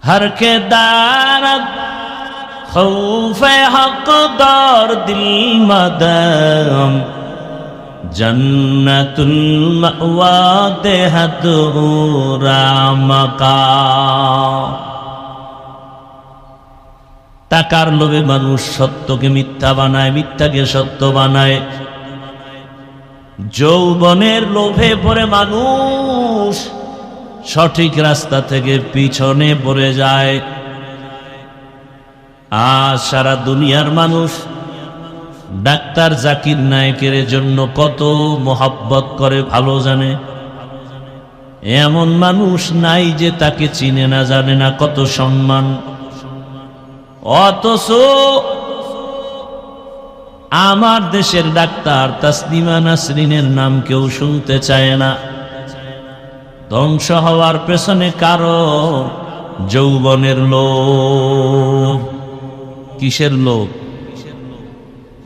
हर के दारद खौफे हक दार दिल मदम जन्नतुल मअवा देहदूरा मकाम। টাকার লোভে মানুষ সত্যকে মিথ্যা বানায়, মিথ্যাকে সত্য বানায়। যৌবনের লোভে পড়ে মানুষ সঠিক রাস্তা থেকে পিছনে পড়ে যায়। আজ সারা দুনিয়ার মানুষ ডাক্তার জাকির নায়েকের জন্য কত মোহাব্বত করে ভালো জানে। এমন মানুষ নাই যে তাকে চিনে না, জানে না কত সম্মান। অথচ আমার দেশের ডাক্তার তাসলিমা নাসরিনের নাম কেউ শুনতে চায় না। ধ্বংস হওয়ার পেছনে কারণ যৌবনের লোভ। কিসের লোভ?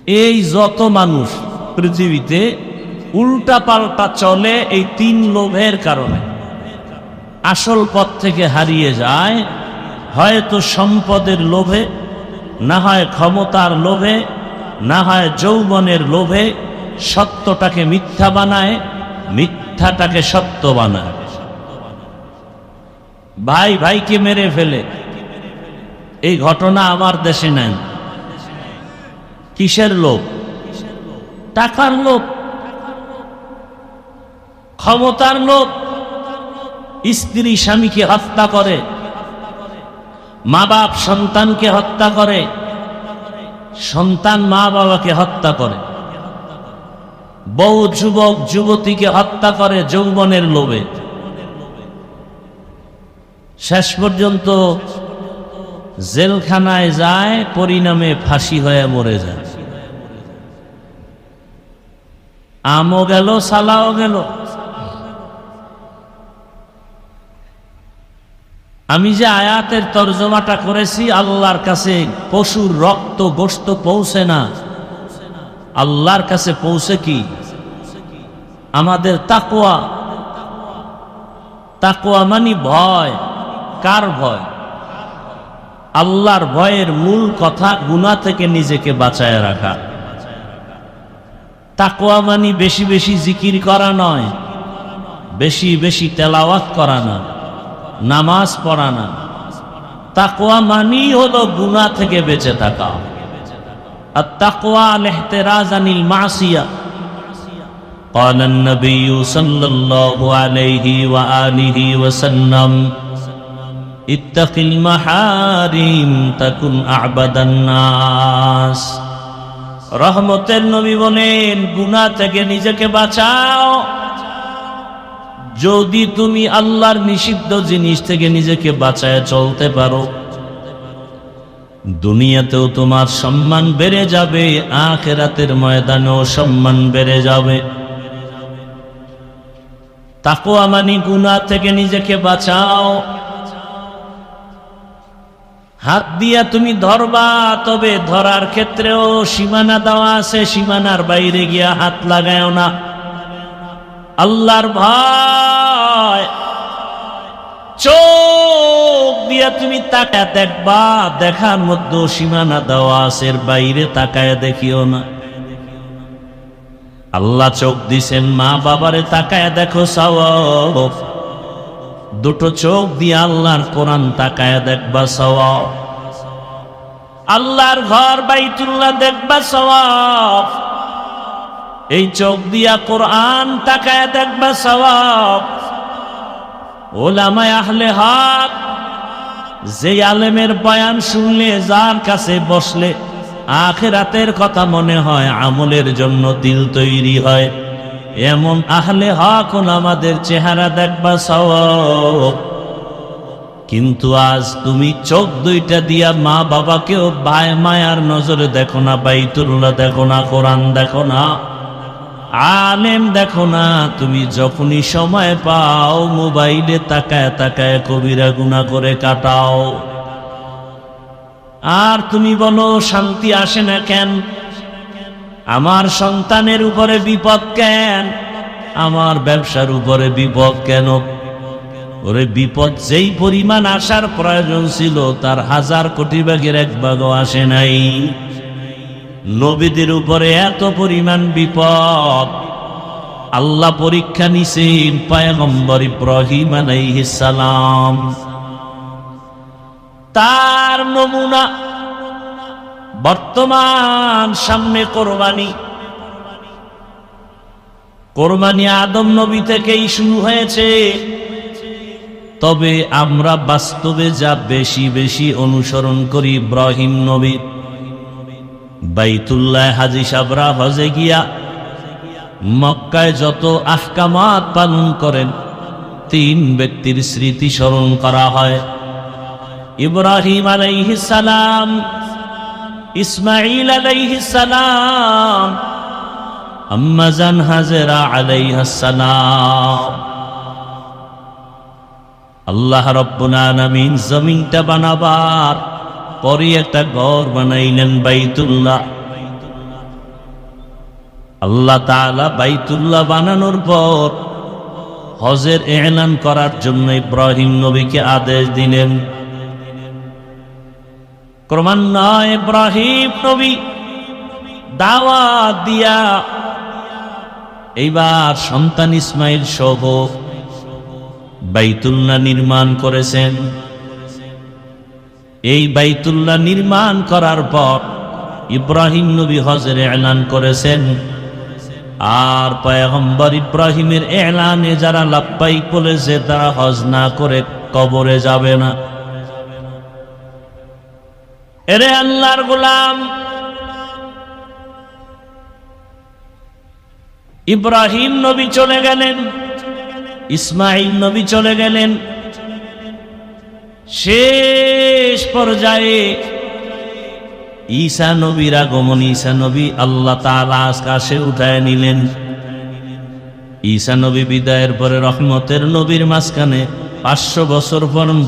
এই যত মানুষ পৃথিবীতে উল্টা পাল্টা চলে এই তিন লোভের কারণে আসল পথ থেকে হারিয়ে যায়। হয়তো সম্পদের লোভে, না হয় ক্ষমতার লোভে, না হয় যৌবনের লোভে। সত্যটাকে মিথ্যা বানায়, মিথ্যাটাকে সত্য বানায়। ভাই ভাইকে মেরে ফেলে, এই ঘটনা আমার দেশে নেন। কিসের লোভ? টাকার লোভ, ক্ষমতার লোভ। স্ত্রী স্বামীকে হত্যা করে, মা বাপ সন্তানকে হত্যা করে, সন্তান মা বাবাকে হত্যা করে, বহু যুবক যুবতীকে হত্যা করে যৌবনের লোভে। শেষ পর্যন্ত জেলখানায় যায়, পরিণামে ফাঁসি হয়ে মরে যায়। আমও গেল, সালাও গেল। আমি যে আয়াতের তর্জমাটা করেছি, আল্লাহর কাছে পশুর রক্ত গোশত পৌঁছে না, আল্লাহর কাছে পৌঁছে কি? আমাদের তাকওয়া। তাকওয়া মানে ভয়। কার ভয়? আল্লাহর ভয়ের মূল কথা গুনাহ থেকে নিজেকে বাঁচায় রাখা। তাকওয়া মানে বেশি বেশি জিকির করা নয়, বেশি বেশি তেলাওয়াত করা না, নামাজ পড়া না। তাকওয়া মানি হলো গুনাহ থেকে বেঁচে থাকা। আত-তাকওয়া আল-ইহতিরাজ আনিল মাসিয়া। قال النبي صلى الله عليه وآله وسلم اتق المحارم تكن أعبد الناس। রহমতের নবী বলেন, গুনাহ থেকে নিজেকে বাঁচাও। যদি তুমি আল্লাহর নিষিদ্ধ জিনিস থেকে নিজেকে বাঁচায় চলতে পারো, দুনিয়াতেও তোমার সম্মান বেড়ে যাবে, আখিরাতের ময়দানেও সম্মান বেড়ে যাবে। তাকওয়া মানে গুনাহ থেকে নিজেকে বাঁচাও। হাত দিয়া তুমি ধরবা, তবে ধরার ক্ষেত্রেও সীমানা দেওয়া আছে। সীমানার বাইরে গিয়া হাত লাগায়ও না। আল্লাহর ভয়। চোখ দিয়া তুমি তাকায় দেখবা, দেখার মধ্যে সীমানা দেওয়া আছে, এর বাইরে তাকায় দেখিও না। আল্লাহ চোখ দিছেন, মা বাবারে তাকায় দেখো সওয়াব। দুটো চোখ দিয়ে আল্লাহর কোরআন তাকায় দেখবা সওয়াব। আল্লাহর ঘর বাইতুল্লাহ দেখবা সওয়াব। এই চোখ দিয়া কোরআন তাকায় দেখবা সওয়াব। উলামায়ে আহলে হক, যে আলেমের বয়ান শুনলে, যার কাছে বসলে আখিরাতের কথা মনে হয়, আমলের জন্য দিল তৈরি হয়, এমন আহলে হক উলামাদের চেহারা দেখবা সওয়াব। কিন্তু আজ তুমি চোখ দুইটা দিয়া মা বাবাকেও মায়ার নজরে দেখো না, বাইতুল্লাহ দেখো না, কোরআন দেখো না, আলেম দেখো না। তুমি যখনই সময় পাও মোবাইলে তাকায় তাকায় কবিরা গুনাহ করে কাটাও। আর তুমি বলো শান্তি আসে না কেন? আমার সন্তানের উপরে বিপদ কেন? আমার ব্যবসার উপরে বিপদ কেন? ওরে বিপদ যেই পরিমাণ আসার প্রয়োজন ছিল তার 1000 কোটি ভাগের 1 ভাগও আসে নাই। নবীদের উপরে এত পরিমাণ বিপদ, আল্লাহ পরীক্ষা নিছেন পয়গম্বর ইব্রাহিম আলাইহিস সালাম। তার নমুনা বর্তমান সামনে কোরবানি আদম নবী থেকেই শুরু হয়েছে। তবে আমরা বাস্তবে যা বেশি বেশি অনুসরণ করি ইব্রাহিম নবী। বাইতুল্লাহ হাজী সাবরা হজে গিয়া মক্কায় যত আহকামাত পালন করেন 3 ব্যক্তির স্মৃতি স্মরণ করা হয়। ইব্রাহিম আলাইহিস সালাম, ইসমাঈল আলাইহিস সালাম, আম্মা জান হাজেরা আলাইহাস সালাম। আল্লাহ রাব্বুল আলামিন জমিনটা বানাবার পরে একটা ঘর বানাইলেন বাইতুল্লাহ। আল্লাহ তাআলা বাইতুল্লাহ বানানোর পর হজের এলান করার জন্য ইব্রাহিম নবীকে আদেশ দিলেন। ক্রমান্বয়ে ইব্রাহিম নবী দাওয়াত দিয়া এইবার সন্তান ইসমাইল সহ বাইতুল্লাহ নির্মাণ করেছেন। এই বাইতুল্লাহ নির্মাণ করার পর ইব্রাহিম নবী হজের এলান করেছেন। আর পয়গম্বর ইব্রাহিমের এলানে যারা লাব্বাইক বলেছে তারা হজ না করে কবরে যাবে না। এরে আল্লাহর গোলাম, ইব্রাহিম নবী চলে গেলেন, ইসমাইল নবী চলে গেলেন। শেষ পর্যায়ে ঈসা নবীর আগমন। ঈসা নবী আল্লাহ তাআলা আকাশে উঠায় নিলেন। ঈসা নবী বিদায়ের পরে রহমতের নবীর মাঝখানে 500 বছর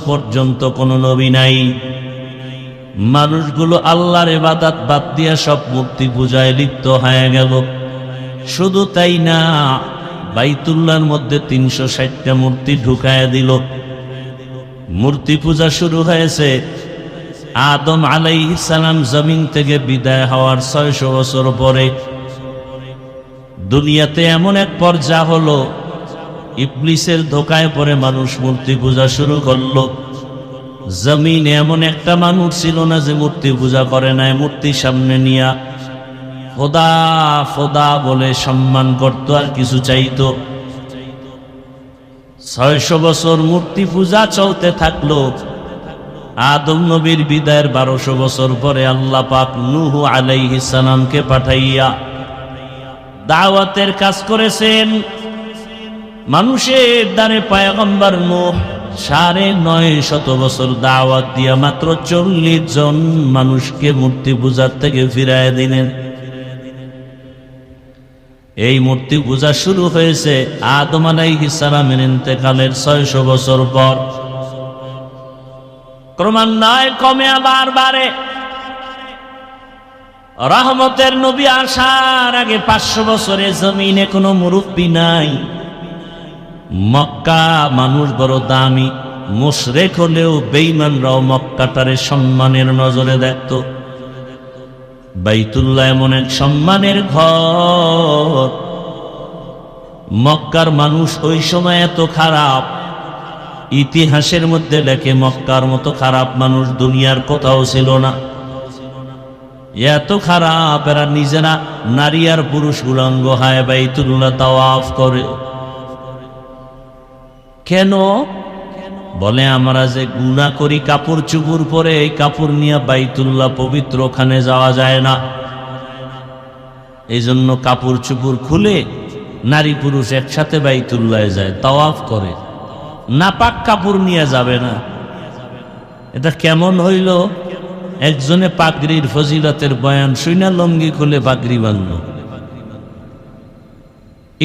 পর্যন্ত কোনো নবী নাই। মানুষগুলো আল্লাহর ইবাদত বাদ দিয়া সব মূর্তি পূজায় লিপ্ত হয়ে গেল। শুধু তাই না, বাইতুল্লাহর মধ্যে 360টা মূর্তি ঢুকায় দিল। মূর্তি পূজা শুরু হয়েছে আদম আলাইহিস সালাম জমিন থেকে বিদায় হওয়ার 600 বছর পরে। দুনিয়াতে এমন এক পর্যায় হলো, ইবলিসের ধোকায় পড়ে মানুষ মূর্তি পূজা শুরু করলো। জমিনে এমন একটা মানুষ ছিল না যে মূর্তি পূজা করে নাই। মূর্তির সামনে নিয়া খোদা খোদা বলে সম্মান করত আর কিছু চাইতো। 600 বছর মূর্তি পূজা চলতে থাকলো। আদম নবীর বিদায়ের 1200 বছর পরে আল্লাহ পাক নূহ আলাইহিস সালামকে পাঠাইয়া দাওয়াতের কাজ করেছেন। মানুষের দ্বারে পয়গম্বর নূহ 950 বছর দাওয়াত দিয়া মাত্র 40 জন মানুষকে মূর্তি পূজার থেকে ফিরায় দিলেন। এই মূর্তি পূজা শুরু হয়েছে আদম আলাইহিস সালামের ইন্তেকালের 600 বছর পর। ক্রমান্বয়ে কমে আবার বাড়ে। রহমতের নবী আসার আগে 500 বছরে জমিনে কোনো মুরব্বী নাই। মক্কা মানুষ বড় দামি, মুশরিক হলেও বেঈমানরাও মক্কাটারে সম্মানের নজরে দেখত। বাইতুল্লাহ এমন এক সম্মানের ঘর। মক্কার মানুষ ওই সময় এত খারাপ, ইতিহাসের মধ্যে লেখে মক্কার মতো খারাপ মানুষ দুনিয়ার কোথাও ছিল না। এত খারাপ, এরা নিজেরা নারী আর পুরুষ উলঙ্গ হয় বাইতুল্লাহ তাওয়াফ করে। কেন? বলে আমরা যে গুনাহ করি কাপড় চুপড় পরে, এই কাপড় নিয়ে বাইতুল্লাহ পবিত্র, ওখানে যাওয়া যায় না। এই জন্য কাপড় চুপড় খুলে নারী পুরুষ একসাথে বাইতুল্লাহ যায়, তাওয়াফ করে। নাপাক কাপড় নিয়ে যাবে না। এটা কেমন হইল? একজনে পাগড়ির ফজিলতের বয়ান শুইনা লঙ্গি খুলে পাগড়ি বাঁধল।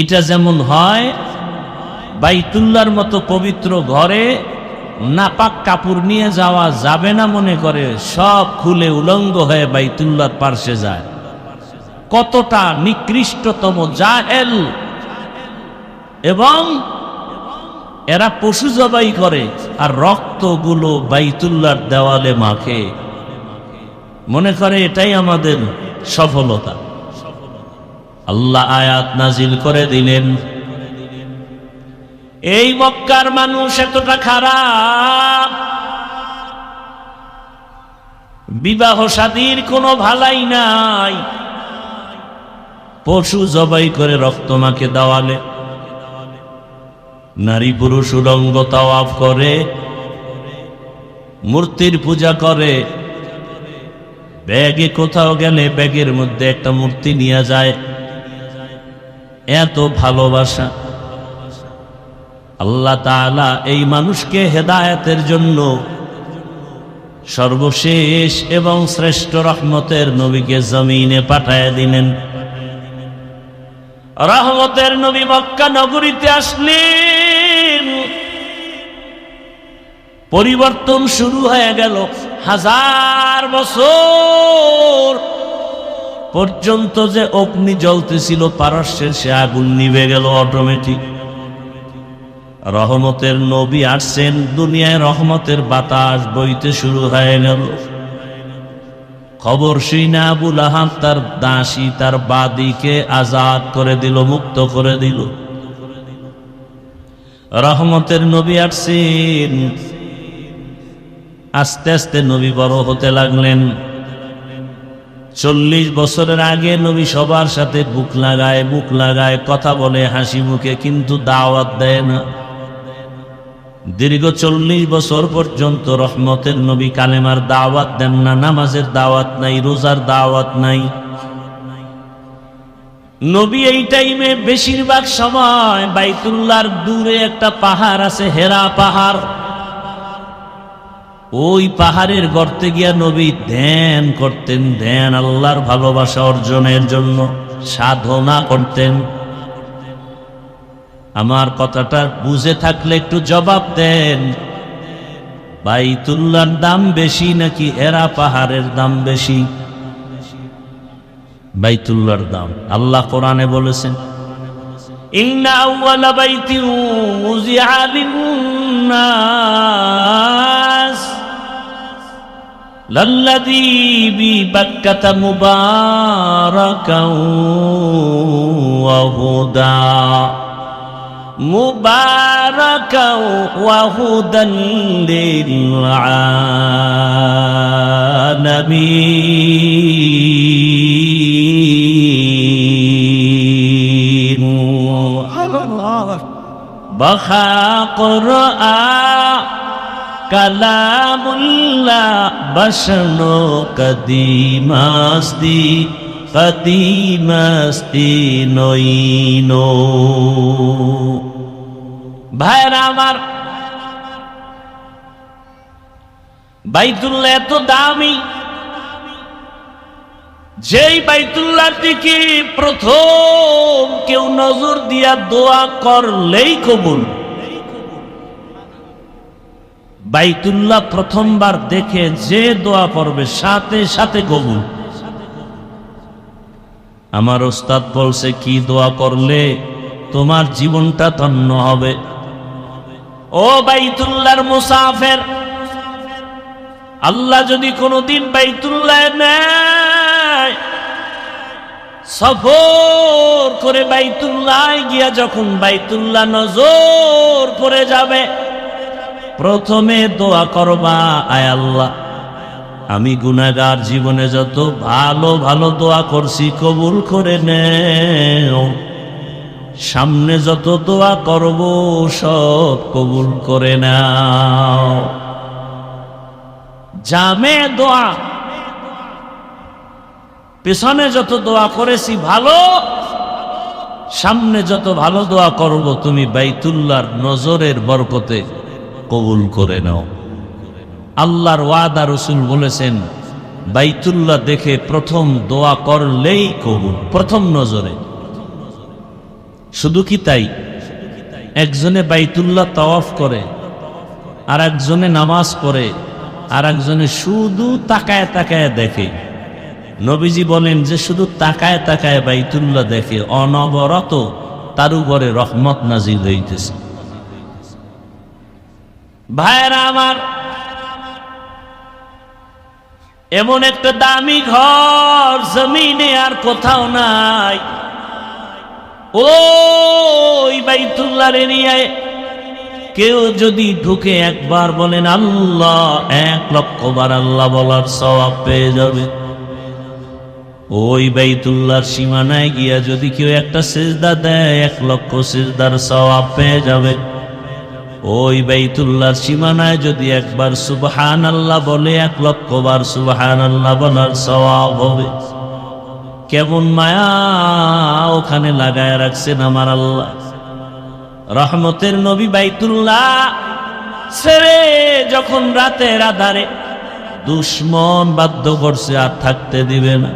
এটা যেমন হয়, বাইতুল্লাহর মতো পবিত্র ঘরে নাপাক কাপড় নিয়ে যাওয়া যাবে না মনে করে সব খুলে উলঙ্গ হয়ে বাইতুল্লাহর পার্শ্বে যায়। কতটা নিকৃষ্টতম জাহেল এবং এরা পশু জবাই করে আর রক্তগুলো বাইতুল্লাহর দেওয়ালে মাখে, মনে করে এটাই আমাদের সফলতা। আল্লাহ আয়াত নাজিল করে দিলেন, এই মক্কার মানুষ এতটা খারাপ, বিবাহ শাদীর কোনো ভালাই নাই, পশু জবাই করে রক্ত মাখে দেওয়ালে, নারী পুরুষ উলঙ্গ তাওয়াফ করে, মূর্তির পূজা করে, ব্যাগে কোথাও গেলে ব্যাগের মধ্যে একটা মূর্তি নিয়ে যায়। এত ভালোবাসা। আল্লাহ তাআলা এই মানুষকে হেদায়েতের জন্য সর্বশেষ এবং শ্রেষ্ঠ রহমতের নবীকে জমিনে পাঠায় দিলেন। রহমতের নবী মক্কা নগরীতে আসলেন, পরিবর্তন শুরু হয়ে গেল। 1000 বছর পর্যন্ত যে অগ্নি জ্বলতেছিল পারস্যের, সে আগুন নিভে গেল অটোমেটিক। রহমতের নবী আসছেন, দুনিয়ায় রহমতের বাতাস বইতে শুরু হয়ে গেল। খবর শুনে আবু লাহাব তার দাসী, তার বাদীকে আজাদ করে দিল, মুক্ত করে দিল। রহমতের নবী আসছেন। আস্তে আস্তে নবী বড় হতে লাগলেন। 40 বছরের আগে নবী সবার সাথে বুক লাগায় কথা বলে হাসি মুখে, কিন্তু দাওয়াত দেয় না। দীর্ঘ 40 বছর পর্যন্ত রহমতের নবী কালেমার দাওয়াত দেন না, নামাজের দাওয়াত নাই, রোজার দাওয়াত নাই। নবী এই টাইমে বেশিরভাগ সময় বাইতুল্লাহর দূরে একটা পাহাড় আছে, হেরা পাহাড়, ওই পাহাড়ের গর্তে গিয়া নবী ধ্যান করতেন, ধ্যান আল্লাহর ভালোবাসা অর্জনের জন্য সাধনা করতেন। আমার কথাটা বুঝে থাকলে একটু জবাব দেন, বাইতুল্লাহর দাম বেশি নাকি হেরা পাহাড়ের দাম বেশি? বাইতুল্লাহর দাম। আল্লাহ কোরআনে বলেছেন, ইন্না আউওয়ালা বাইতিন উযিআ লিন-নাস লাল্লাযী বিবাক্কাতা মুবারাকাও ওয়া হুদা মুবারাকাও ওয়া হুদান লিল-আলামীন। বাখা কুরআন কালামুল্লাহ বশনো কদিমাস্তি নইনো। ভাইরা আমার, বাইতুল্লাহ এত দামি, যেই বাইতুল্লাহর দিকে প্রথম কেউ নজর দিয়া দোয়া করলেই কবুল। বাইতুল্লাহ প্রথমবার দেখে যে দোয়া পড়বে সাথে সাথে কবুল। আমার ওস্তাদ বলছে, কি দোয়া করলে তোমার জীবনটা ধন্য হবে। ও বাইতুল্লাহর মুসাফির, আল্লাহ যদি কোনোদিন বাইতুল্লাহ নেয়, সফর করে বাইতুল্লাহ গিয়া যখন বাইতুল্লাহ নজর পড়ে যাবে, প্রথমে দোয়া করবা, আয় আল্লাহ, আমি গুনাহগার, জীবনে যত ভালো ভালো দোয়া করছি কবুল করে নেও, সামনে যত দোয়া করব সব কবুল করে নাও। জামে দোয়া, পেছনে যত দোয়া করেছি ভালো, সামনে যত ভালো দোয়া করব তুমি বাইতুল্লাহর নজরের বরকতে কবুল করে নাও। আল্লাহর ওয়াদা, রাসূল বলেছেন, বাইতুল্লাহ দেখে প্রথম দোয়া করলেই কবুল, প্রথম নজরে। শুধু কি তাই? একজনে বাইতুল্লাহ তাওয়াফ করে, আর একজনে নামাজ পড়ে, আর একজনে শুধু তাকায় তাকায় দেখে। নবীজি বলেন যে শুধু তাকায় তাকায় বাইতুল্লাহ দেখে, অনবরত তার উপরে রহমত নাজিল হইতেছে। ভাইরা আমার, এমন একটা দামি ঘর জমিনে আর কোথাও নাই। ওই বাইতুল্লাহর এরিয়ায় কেউ যদি ঢুকে একবার বলেন আল্লাহ, 1,00,000 বার আল্লাহ বলার সওয়াব পেয়ে যাবে। ওই বাইতুল্লাহর সীমানায় গিয়া যদি কেউ একটা সিজদা দেয়, 1,00,000 সিজদার সওয়াব পেয়ে যাবে। ওই বাইতুল্লাহর সীমানায় যদি একবার সুবহানাল্লাহ বলে, 1,00,000 বার সুবহানাল্লাহ বলার সওয়াব হবে। কেমন মায়া ওখানে লাগায় রাখছেন আমার আল্লাহ। রহমতের নবী বাইতুল্লাহ ছেড়ে যখন রাতের আধারে দুশ্মন বাধ্য করছে আর থাকতে দিবে না,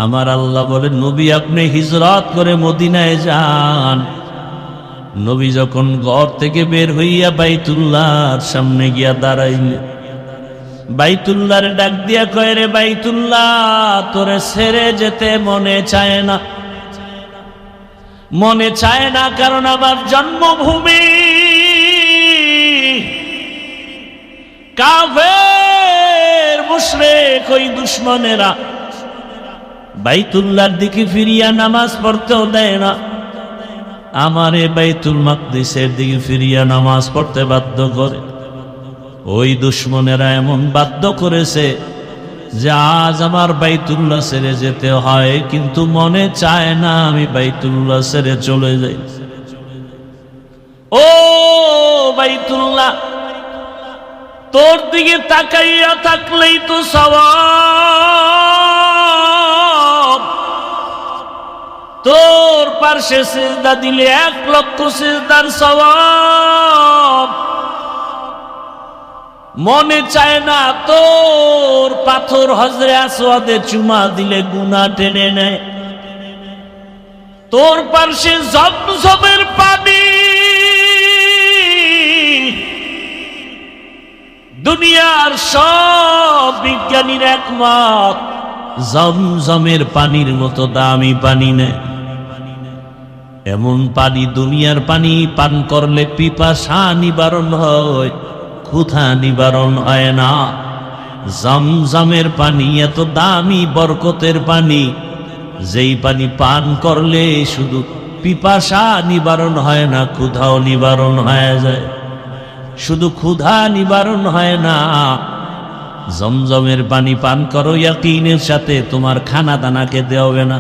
আমার আল্লাহ বলে নবী আপনি হিজরত করে মদিনায় যান। নবী যখন ঘর থেকে বের হইয়া বাইতুল্লাহর সামনে গিয়া দাঁড়াইলে, বাইতুল্লাহর ডাক দিয়া কয়, রে বাইতুল্লাহ, তোরে ছেড়ে যেতে মনে চায় না। মনে চায় না কারণ আমার জন্মভূমি। কাফের মুশরিক ওই দুশমনেরা বাইতুল্লাহর দিকে ফিরিয়া নামাজ পড়তেও দেয় না। আমারে বাইতুল মাকদিসের দিকে ফিরিয়া নামাজ পড়তে বাধ্য করে। ওই দুশমনেরা এমন বাধ্য করেছে যে আজ আমার বাইতুল্লাহ ছেড়ে যেতে হয়, কিন্তু মনে চায় না আমি বাইতুল্লাহ ছেড়ে চলে যাই। ও বাইতুল্লাহ, তোর দিকে তাকাইয়া থাকলেই তো সওয়াব। তোর পাশে সিজদা দিলে 1,00,000 সিজদার সওয়াব। মনে চায় না তোর পাথর হজরে আসওয়াদে চুমা দিলে গুনাহ টেনে নেয়। তোর পাশে জমজমের পানি, দুনিয়ার সব বিজ্ঞানীর একমত জমজমের পানির মতো দামি পানি নেই। এমন পানি, দুনিয়ার পানি পান করলে পিপাসা নিবারণ হয়, ক্ষুধা নিবারণ হয় না। জমজমের পানি এত দামি বরকতের পানি, যেই পানি পান করলে শুধু পিপাসা নিবারণ হয় না, ক্ষুধাও নিবারণ হয়ে যায়। শুধু ক্ষুধা নিবারণ হয় না, জমজমের পানি পান করো ইয়াকিনের সাথে, তোমার খানা দানা খেতে হবে না।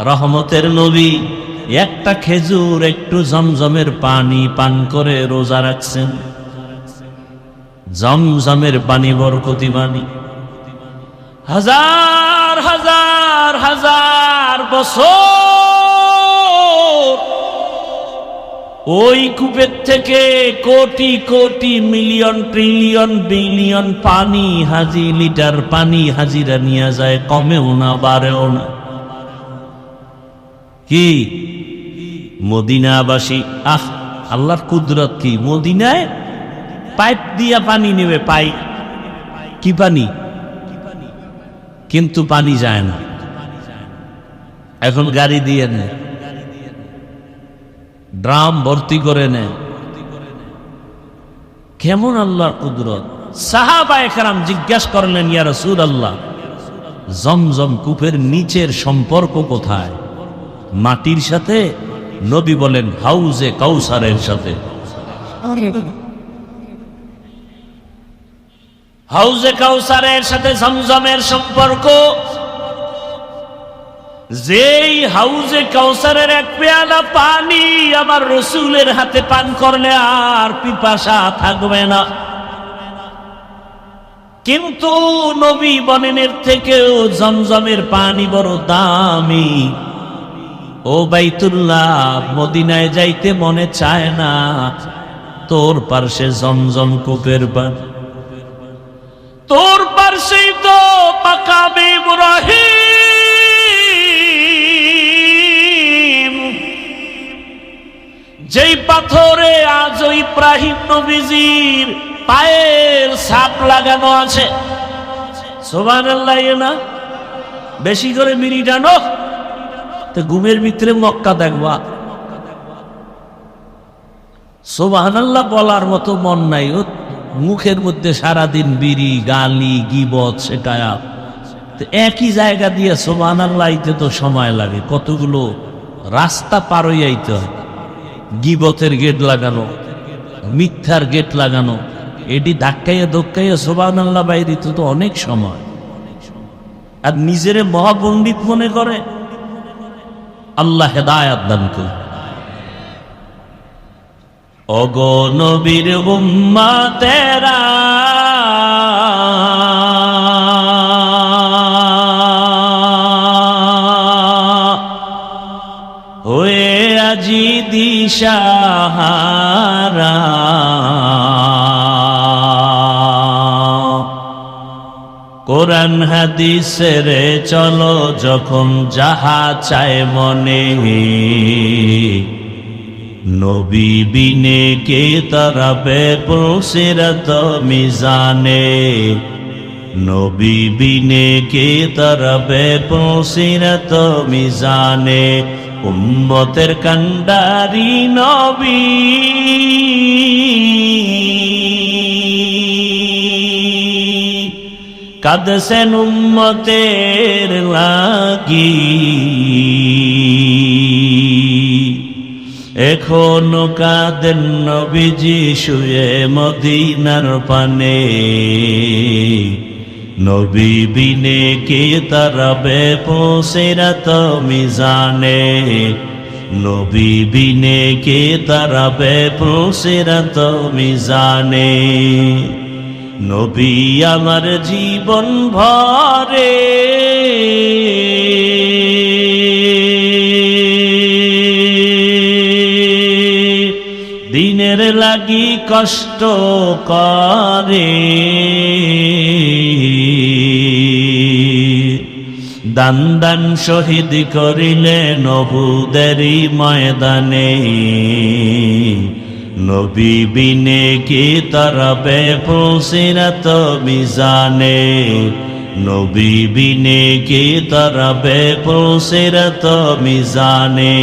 রহমতের নবী একটা খেজুর, একটু জমজমের পানি পান করে রোজা রাখছেন। জমজমের পানি বরকতি পানি। হাজার হাজার হাজার বছর ওই কূপের থেকে crore crore million trillion billion পানি, হাজি লিটার পানি হাজিরা নিয়ে যায়, কমেও না বাড়েও না। কি মদিনাবাসী, আল্লাহর কুদরত কি! মদিনায় পাইপ দিয়া পানি নেবে, পাইপ কি পানি, কিন্তু পানি যায় না। এখন গাড়ি দিয়ে নেয়, ড্রাম ভর্তি করে নেয়। কেমন আল্লাহর কুদরত! সাহাবায়ে কেরাম জিজ্ঞাসা করলেন, ইয়া রাসূলুল্লাহ, জমজম কূপের নিচের সম্পর্ক কোথায়? মাটির সাথে? নবী বলেন হাউজে কাউসারের সাথে। হাউজে কাউসারের সাথে জমজমের সম্পর্ক। যেই হাউজে কাউসারের এক পেয়ালা পানি আমার রসুলের হাতে পান করলে আর পিপাসা থাকবে না। কিন্তু নবী বলেন এর থেকেও জমজমের পানি বড় দামি। ও বাইতুল্লাহ, মদিনায় যাইতে মনে চায় না, তোর পার্শ্বে জমজম কূপের পানি, তোর পার্শ্বেই তো মাকামে ইব্রাহিম, যেই পাথরে আজ ইব্রাহিম নবীজির পায়ের ছাপ লাগানো আছে। সুবহানাল্লাহ, না বেশি করে মিনি টানো তো ঘুমের ভিতরে মক্কা দেখবা। সুবহানাল্লাহ বলার মতো মন নাই, ও মুখের মধ্যে সারাদিন বিড়ি, গালি, গীবত, সেটায়া। একই জায়গা দিয়ে সুবহানাল্লাহ আইতে তো সময় লাগে, কতগুলো রাস্তা পার হয়ে আইতে হয়। গীবতের গেট লাগানো, মিথ্যার গেট লাগানো, এটি ধাক্কাইয়া ধক্কাইয়া সুবহানাল্লাহ বাইরে তো অনেক সময়। আর নিজেরে মহাপণ্ডিত মনে করে। আল্লাহ হেদায়াত দান করুন। ওগো নবীর উম্মতেরা, হয়ে আজি দিশাহারা, কোরআন হাদিসের চলো যখন যাহা চায় মনে, নবী বিনে কে তরবে পুলসিরত মিজানে, নবী বিনে কে তরবে পুলসিরত মিজানে, উম্মতের কান্ডারি নবী কাঁদছেন উম্মতের লাগি, এখনো কাঁদেন নবীজি শুয়ে মদিনার পানে, নবী বিনে কে তরবে পুলসিরত মিজানে, নবী বিনে কে তরবে পুলসিরত মিজানে। নবী আমার জীবন ভরে দিনের লাগি কষ্ট করে, দান দান শহীদ করিলেন উহুদেরই ময়দানে, নবী বিনে কি তরবে পুলসিরত মিজানে, নবী বিনে কি তরবে পুলসিরত মিজানে।